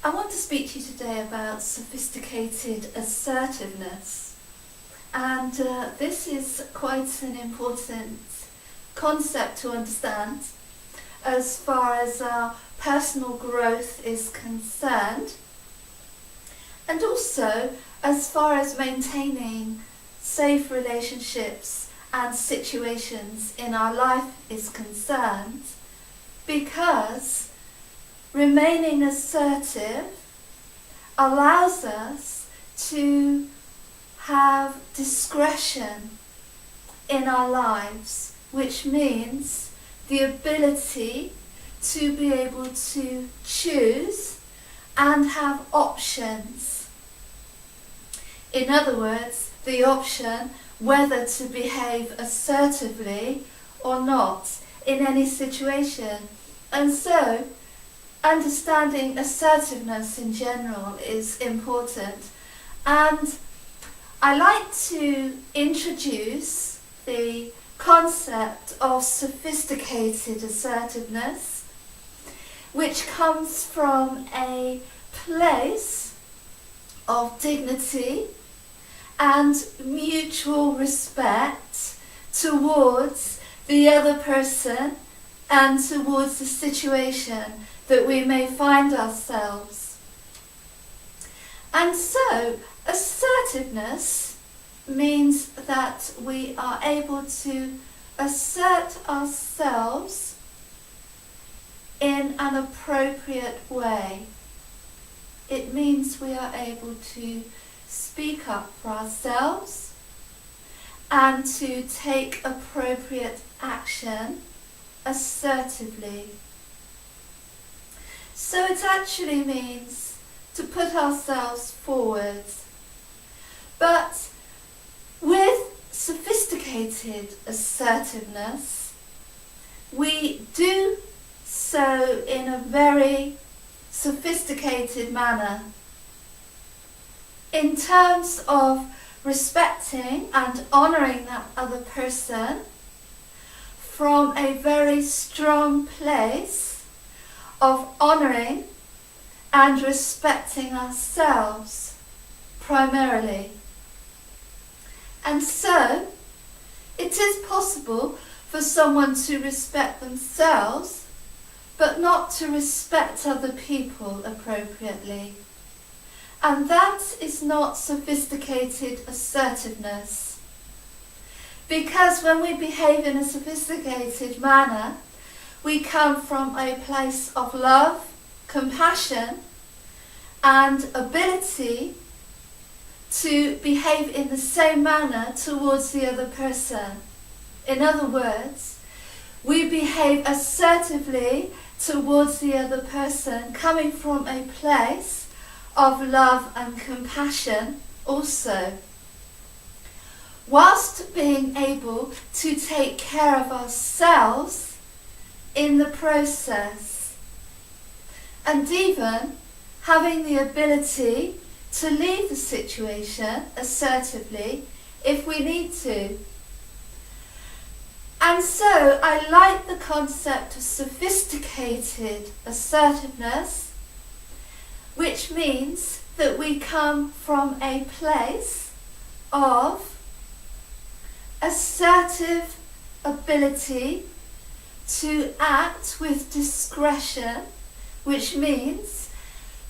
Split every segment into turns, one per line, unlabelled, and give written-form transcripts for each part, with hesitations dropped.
I want to speak to you today about sophisticated assertiveness, and this is quite an important concept to understand as far as our personal growth is concerned, and also as far as maintaining safe relationships and situations in our life is concerned, because remaining assertive allows us to have discretion in our lives, which means the ability to be able to choose and have options. In other words, the option whether to behave assertively or not in any situation. And so, understanding assertiveness in general is important. And I like to introduce the concept of sophisticated assertiveness, which comes from a place of dignity and mutual respect towards the other person and towards the situation that we may find ourselves. And so, assertiveness means that we are able to assert ourselves in an appropriate way. It means we are able to speak up for ourselves and to take appropriate action assertively. So it actually means to put ourselves forward. But with sophisticated assertiveness, we do so in a very sophisticated manner in terms of respecting and honouring that other person from a very strong place of honouring and respecting ourselves primarily. And so, it is possible for someone to respect themselves, but not to respect other people appropriately. And that is not sophisticated assertiveness. Because when we behave in a sophisticated manner, we come from a place of love, compassion, and ability to behave in the same manner towards the other person. In other words, we behave assertively towards the other person, coming from a place of love and compassion also, whilst being able to take care of ourselves in the process, and even having the ability to leave the situation assertively if we need to. And so I like the concept of sophisticated assertiveness, which means that we come from a place of assertive ability to act with discretion, which means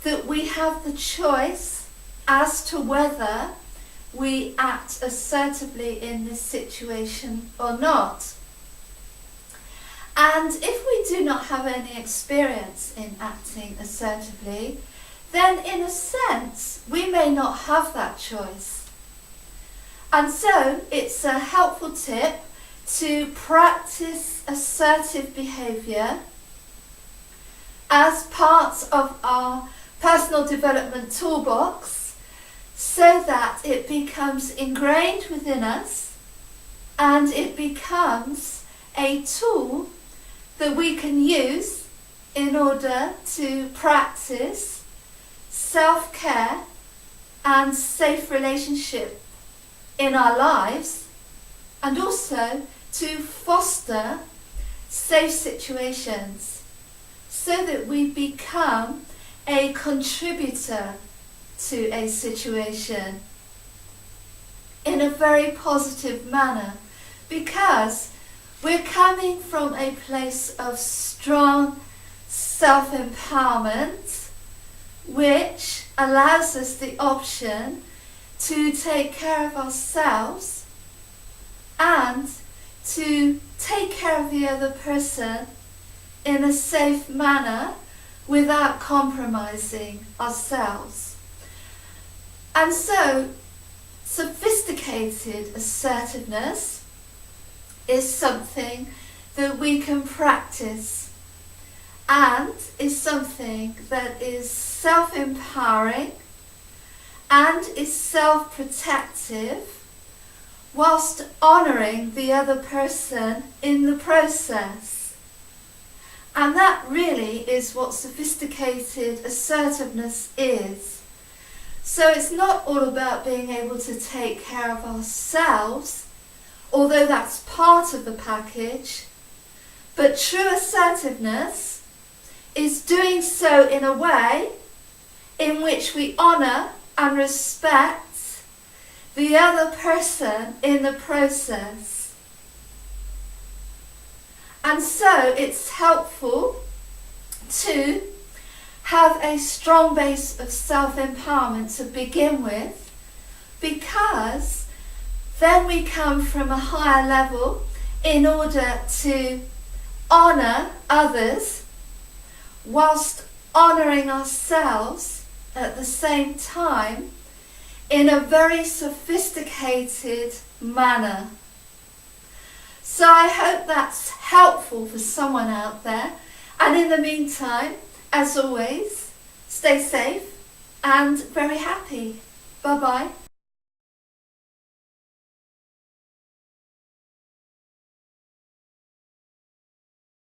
that we have the choice as to whether we act assertively in this situation or not. And if we do not have any experience in acting assertively, then in a sense we may not have that choice. And so it's a helpful tip to practice assertive behaviour as part of our personal development toolbox, so that it becomes ingrained within us and it becomes a tool that we can use in order to practice self-care and safe relationship in our lives, and also to foster safe situations so that we become a contributor to a situation in a very positive manner, because we're coming from a place of strong self-empowerment, which allows us the option to take care of ourselves and to take care of the other person in a safe manner without compromising ourselves. And so, sophisticated assertiveness is something that we can practice and is something that is self-empowering and is self-protective whilst honouring the other person in the process. And that really is what sophisticated assertiveness is. So it's not all about being able to take care of ourselves, although that's part of the package, but true assertiveness is doing so in a way in which we honour and respect the other person in the process. And so it's helpful to have a strong base of self-empowerment to begin with, because then we come from a higher level in order to honour others whilst honouring ourselves at the same time in a very sophisticated manner. So I hope that's helpful for someone out there. And in the meantime, as always, stay safe and very happy. Bye-bye.